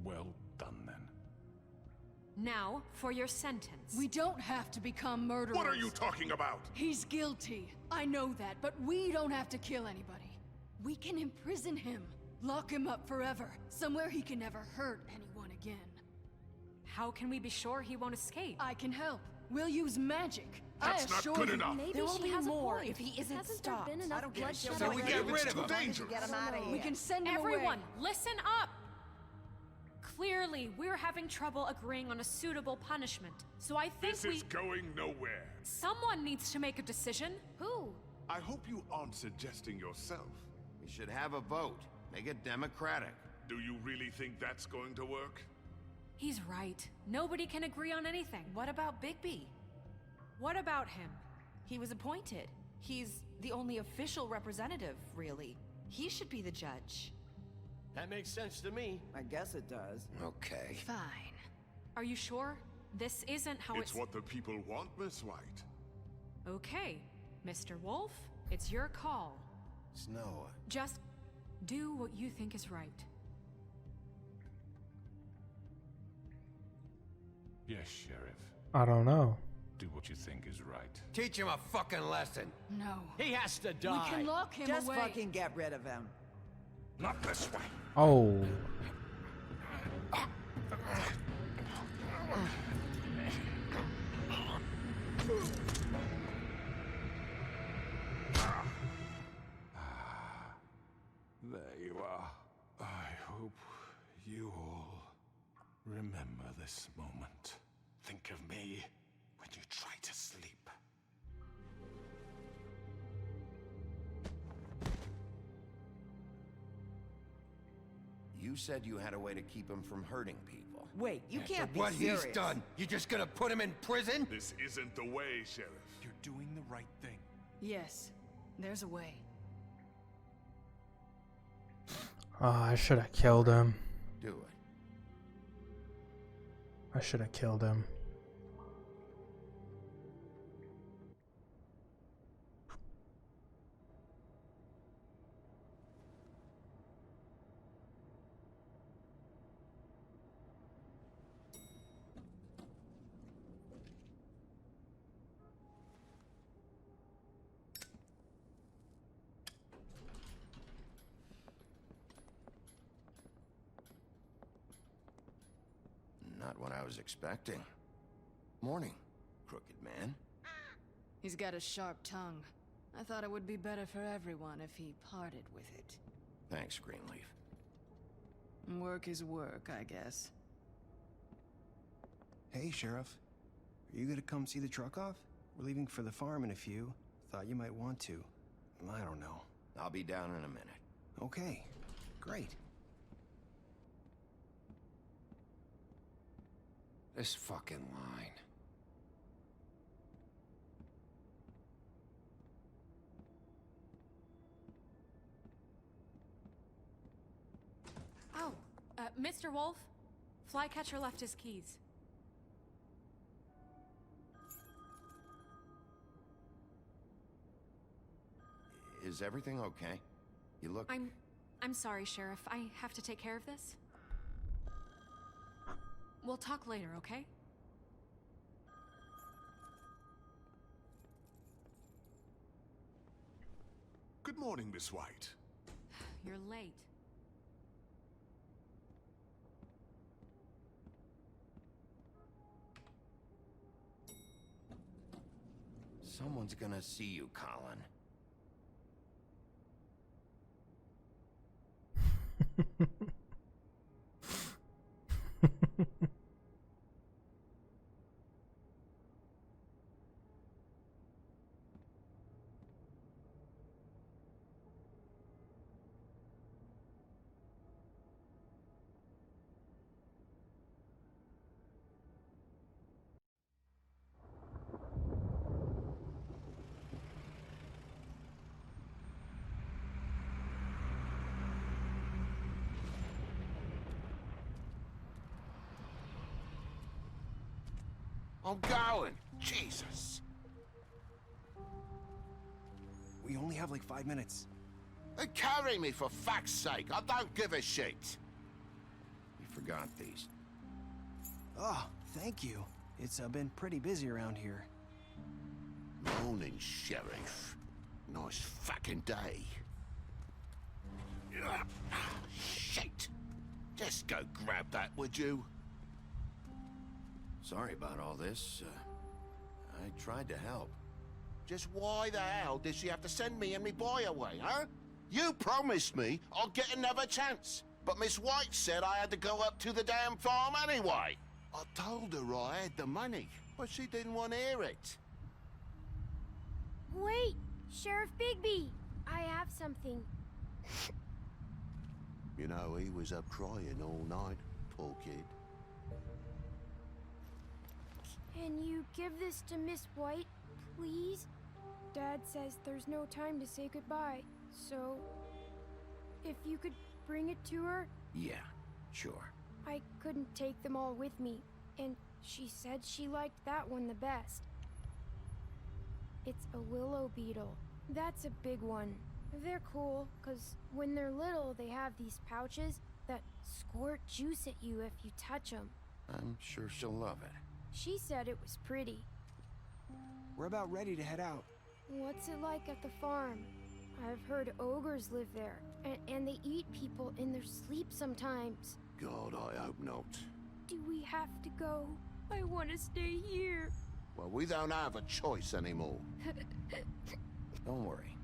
Well done, then. Now, for your sentence. We don't have to become murderers. What are you talking about? He's guilty. I know that, but we don't have to kill anybody. We can imprison him. Lock him up forever. Somewhere he can never hurt anyone again. How can we be sure he won't escape? I can help. We'll use magic. That's not good enough. Maybe There will she be has more a point. if he isn't Hasn't stopped. there been enough bloodshed So we already? get rid It's of too him. dangerous. Get him out of here. We can send him Everyone, away. listen up! Clearly, we're having trouble agreeing on a suitable punishment. So I think This is going nowhere. Someone needs to make a decision. Who? I hope you aren't suggesting yourself. We should have a vote. Make it democratic. Do you really think that's going to work? He's right. Nobody can agree on anything. What about Bigby? What about him? He was appointed. He's the only official representative, really. He should be the judge. That makes sense to me. I guess it does. Okay. Fine. Are you sure? This isn't how It's what the people want, Miss White. Okay, Mr. Wolf, it's your call. Snow. Just do what you think is right. Yes, Sheriff. I don't know. Do what you think is right. Teach him a fucking lesson. No. He has to die. We can lock him Just away. fucking get rid of him. Not this way. Oh. There you are. I hope you all remember this moment. Think of me when you try to sleep. You said you had a way to keep him from hurting people. Wait, you After can't be what serious. he's done, you just gonna put him in prison? This isn't the way, Sheriff. You're doing the right thing. Yes, there's a way. Oh, I should have killed him. Do it. I should have killed him. what I was expecting. Morning, crooked man. He's got a sharp tongue. I thought it would be better for everyone if he parted with it. Thanks, Greenleaf. Work is work, I guess. Hey, Sheriff. Are you gonna come see the truck off? We're leaving for the farm in a few. Thought you might want to. I don't know. I'll be down in a minute. Okay, great. This fucking line. Oh, Mr. Wolf? Flycatcher left his keys. Is everything okay? You look... I'm sorry, Sheriff. I have to take care of this. We'll talk later, okay? Good morning, Miss White. You're late. Someone's gonna see you, Colin. I'm going. Jesus. We only have like 5 minutes. Carry me for fuck's sake. I don't give a shit. You forgot these. Oh, thank you. It's been pretty busy around here. Morning, Sheriff. Nice fucking day. Shit. Just go grab that, would you? Sorry about all this. I tried to help. Just why the hell did she have to send me and me boy away, huh? You promised me I'd get another chance, but Miss White said I had to go up to the damn farm anyway. I told her I had the money, but she didn't want to hear it. Wait! Sheriff Bigby! I have something. You know, he was up crying all night, poor kid. Can you give this to Miss White, please? Dad says there's no time to say goodbye, so... if you could bring it to her? Yeah, sure. I couldn't take them all with me, and she said she liked that one the best. It's a willow beetle. That's a big one. They're cool, 'cause when they're little, they have these pouches that squirt juice at you if you touch them. I'm sure she'll love it. She said it was pretty. We're about ready to head out. What's it like at the farm? I've heard ogres live there, and they eat people in their sleep sometimes. God, I hope not. Do we have to go? I want to stay here. Well, we don't have a choice anymore. Don't worry.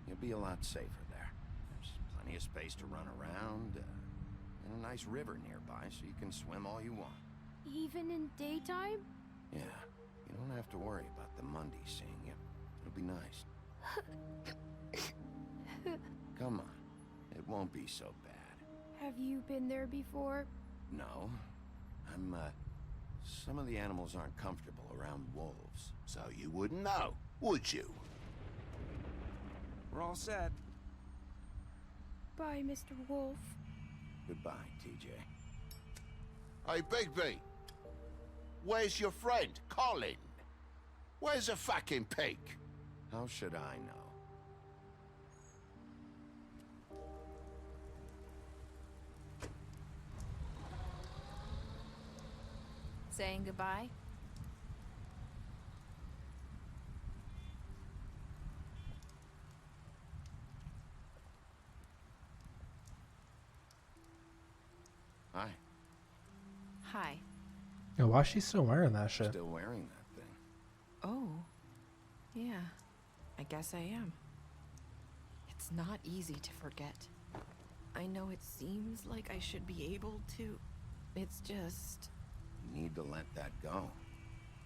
You'll be a lot safer there. There's plenty of space to run around, and a nice river nearby so you can swim all you want. Even in daytime? Yeah, you don't have to worry about the Mundy seeing you. It'll be nice. Come on. It won't be so bad. Have you been there before? No. Some of the animals aren't comfortable around wolves. So you wouldn't know, would you? We're all set. Bye, Mr. Wolf. Goodbye, TJ. Hey, Bigby. Where's your friend, Colin? Where's the fucking pig? How should I know? Saying goodbye? Hi. Hi. Yo, why is she still wearing that shit? Still wearing that thing. Oh, yeah, I guess I am. It's not easy to forget. I know it seems like I should be able to. It's just... You need to let that go.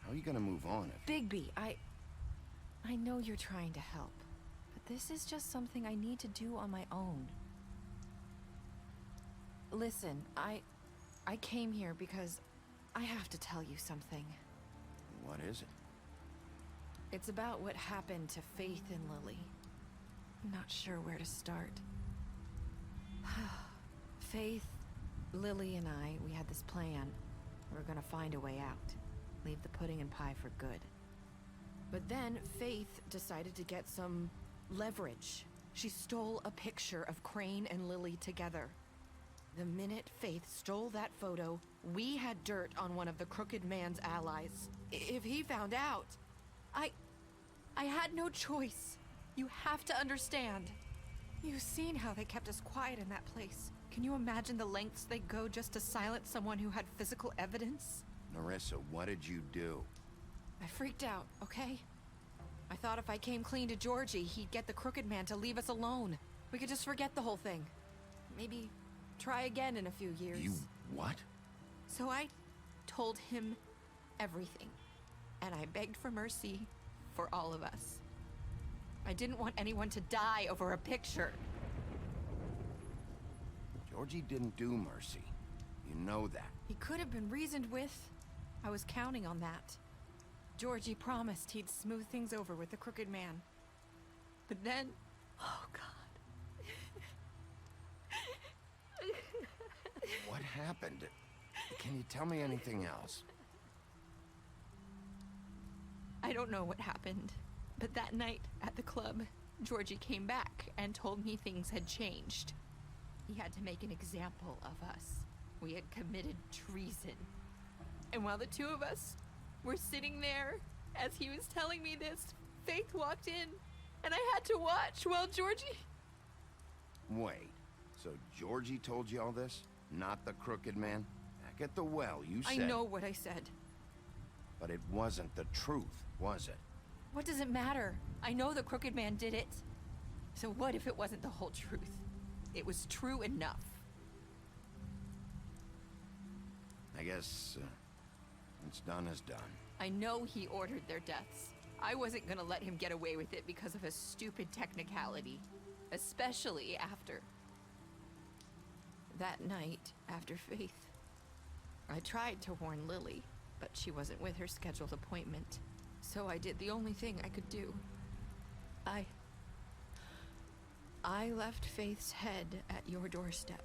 How are you gonna move on if... Bigby, I know you're trying to help, but this is just something I need to do on my own. Listen, I came here because I have to tell you something. What is it? It's about what happened to Faith and Lily. I'm not sure where to start. Faith, Lily, and we had this plan. We were gonna find a way out. Leave the pudding and pie for good. But then Faith decided to get some leverage. She stole a picture of Crane and Lily together. The minute Faith stole that photo, we had dirt on one of the Crooked Man's allies. If he found out, I had no choice. You have to understand. You've seen how they kept us quiet in that place. Can you imagine the lengths they go just to silence someone who had physical evidence? Nerissa, what did you do? I freaked out, okay? I thought if I came clean to Georgie, he'd get the Crooked Man to leave us alone. We could just forget the whole thing. Maybe try again in a few years. You what? So I told him everything. And I begged for mercy for all of us. I didn't want anyone to die over a picture. Georgie didn't do mercy. You know that. He could have been reasoned with. I was counting on that. Georgie promised he'd smooth things over with the Crooked Man. But then... Oh, God. What happened? Can you tell me anything else? I don't know what happened. But that night at the club, Georgie came back and told me things had changed. He had to make an example of us. We had committed treason. And while the two of us were sitting there, as he was telling me this, Faith walked in, and I had to watch while Georgie... Wait, so Georgie told you all this? Not the Crooked Man? Back at the well, you said... I know what I said. But it wasn't the truth, was it? What does it matter? I know the Crooked Man did it. So what if it wasn't the whole truth? It was true enough. I guess, what's done is done. I know he ordered their deaths. I wasn't gonna let him get away with it because of a stupid technicality. Especially after... that night, after Faith. I tried to warn Lily, but she wasn't with her scheduled appointment. So I did the only thing I could do. I left Faith's head at your doorstep.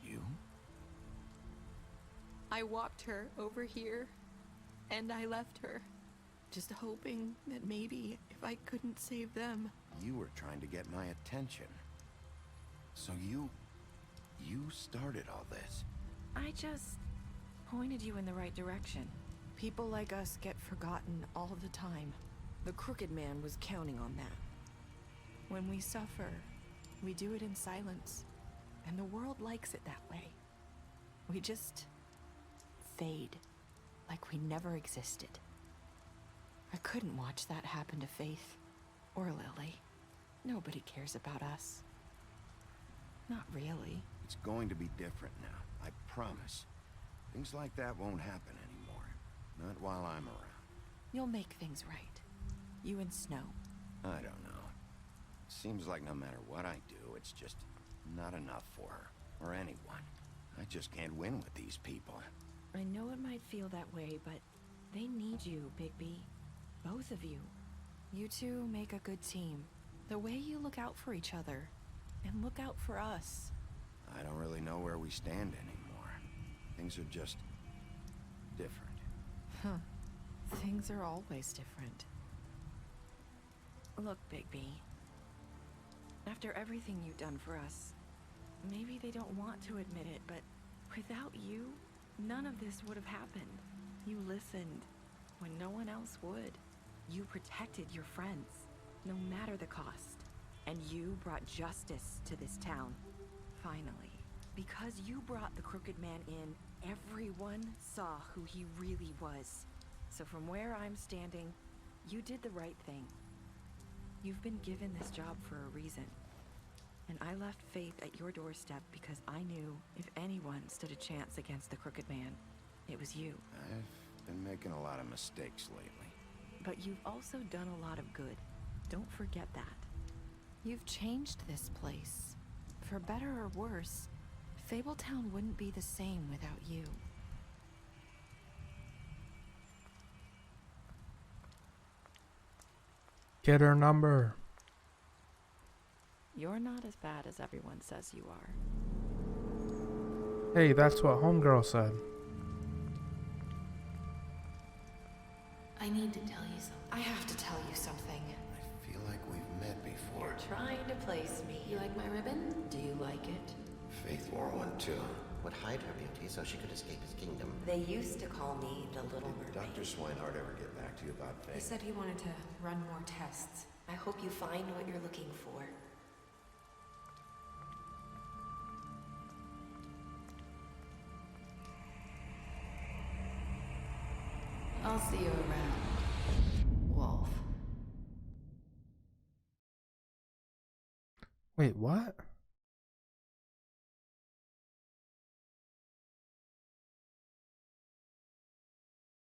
You? I walked her over here, and I left her. Just hoping that maybe if I couldn't save them... You were trying to get my attention. So you started all this. I just pointed you in the right direction. People like us get forgotten all the time. The Crooked Man was counting on that. When we suffer, we do it in silence. And the world likes it that way. We just fade, like we never existed. I couldn't watch that happen to Faith, or Lily. Nobody cares about us. Not really. It's going to be different now, I promise. Things like that won't happen anymore. Not while I'm around. You'll make things right. You and Snow. I don't know. It seems like no matter what I do, it's just not enough for her, or anyone. I just can't win with these people. I know it might feel that way, but they need you, Bigby. Both of you. You two make a good team. The way you look out for each other, and look out for us. I don't really know where we stand anymore. Things are just different. Huh. Things are always different. Look, Bigby. After everything you've done for us, maybe they don't want to admit it, but without you, none of this would have happened. You listened when no one else would. You protected your friends, no matter the cost. And you brought justice to this town. Finally. Because you brought the Crooked Man in, everyone saw who he really was. So from where I'm standing, you did the right thing. You've been given this job for a reason. And I left Faith at your doorstep because I knew if anyone stood a chance against the Crooked Man, it was you. I've been making a lot of mistakes lately. But you've also done a lot of good. Don't forget that. You've changed this place. For better or worse, Fabletown wouldn't be the same without you. Get her number. You're not as bad as everyone says you are. Hey, that's what Homegirl said. I need to tell you something. I have to tell you something. I feel like we've met before. You're trying to place me. You like my ribbon? Do you like it? Faith wore one too. Would hide her beauty so she could escape his kingdom. They used to call me the Little Did Mermaid. Dr. Swinehart ever get back to you about He Faith? said he wanted to run more tests. I hope you find what you're looking for. I'll see you around, Wolf. Wait, what?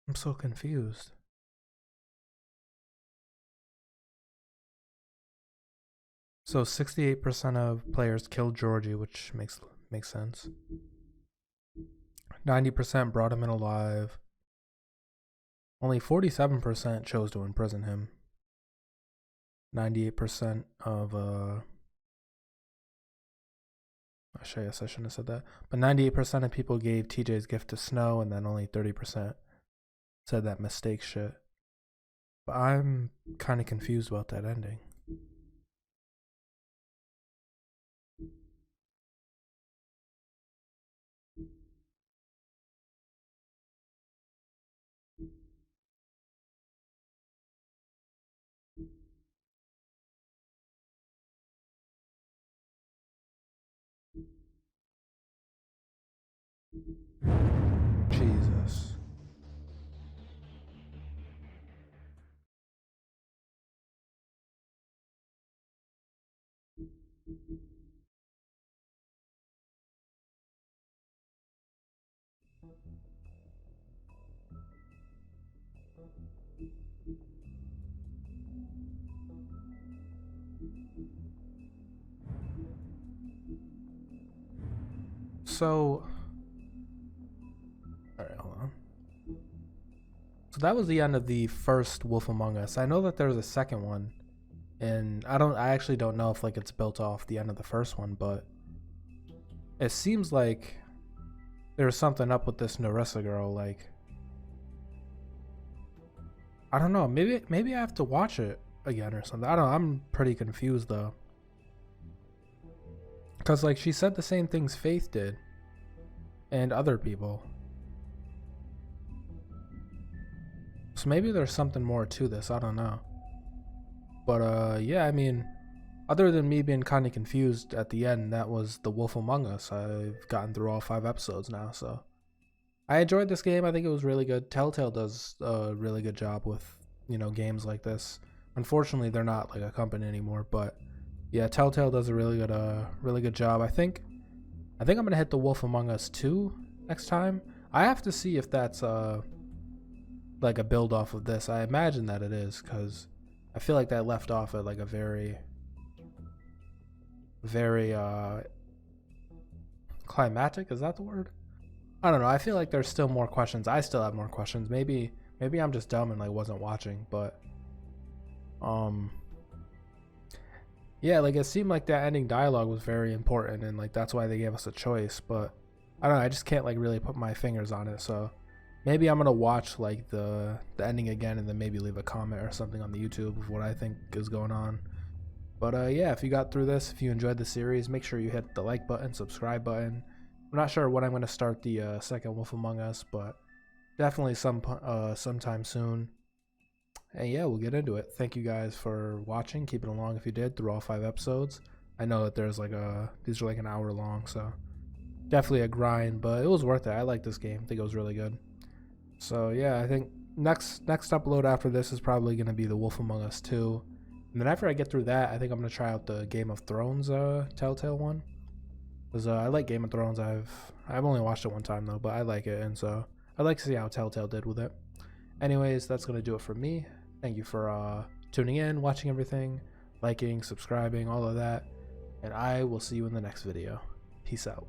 I'm so confused. So 68% of players killed Georgie, which makes sense. 90% brought him in alive. Only 47% chose to imprison him. 98% of I guess I shouldn't have said that. But 98% of people gave TJ's gift to Snow, and then only 30% said that mistake shit. But I'm kind of confused about that ending. Jesus. So, alright, hold on. So that was the end of the first Wolf Among Us. I know that there's a second one, and I actually don't know if like it's built off the end of the first one, but it seems like there's something up with this Narissa girl. Like, I don't know. Maybe I have to watch it again or something. I don't know. I'm pretty confused though. Because, like, she said the same things Faith did. And other people. So maybe there's something more to this. I don't know. But, yeah, I mean, other than me being kind of confused at the end, that was The Wolf Among Us. I've gotten through all 5 episodes now, so. I enjoyed this game. I think it was really good. Telltale does a really good job with, you know, games like this. Unfortunately, they're not, like, a company anymore, but... yeah, Telltale does a really good job. I think I'm gonna hit The Wolf Among Us 2 next time. I have to see if that's like a build off of this. I imagine that it is, because I feel like that left off at like a very climactic. Is that the word? I don't know. I feel like there's still more questions. I still have more questions. Maybe I'm just dumb and like wasn't watching, but yeah, like it seemed like that ending dialogue was very important, and like that's why they gave us a choice. But I don't know, I just can't like really put my fingers on it. So maybe I'm gonna watch like the ending again, and then maybe leave a comment or something on the YouTube of what I think is going on. But yeah, if you got through this, if you enjoyed the series, make sure you hit the like button, subscribe button. I'm not sure when I'm gonna start the second Wolf Among Us, but definitely sometime soon. And yeah, we'll get into it. Thank you guys for watching. Keep it along if you did through all 5 episodes. I know that there's like these are like an hour long, so definitely a grind, but it was worth it. I like this game. I think it was really good. So yeah, I think next upload after this is probably going to be The Wolf Among Us 2. And then after I get through that, I think I'm going to try out the Game of Thrones Telltale one. Because I like Game of Thrones. I've only watched it one time though, but I like it, and so I'd like to see how Telltale did with it. Anyways, that's going to do it for me. Thank you for tuning in, watching everything, liking, subscribing, all of that. And I will see you in the next video. Peace out.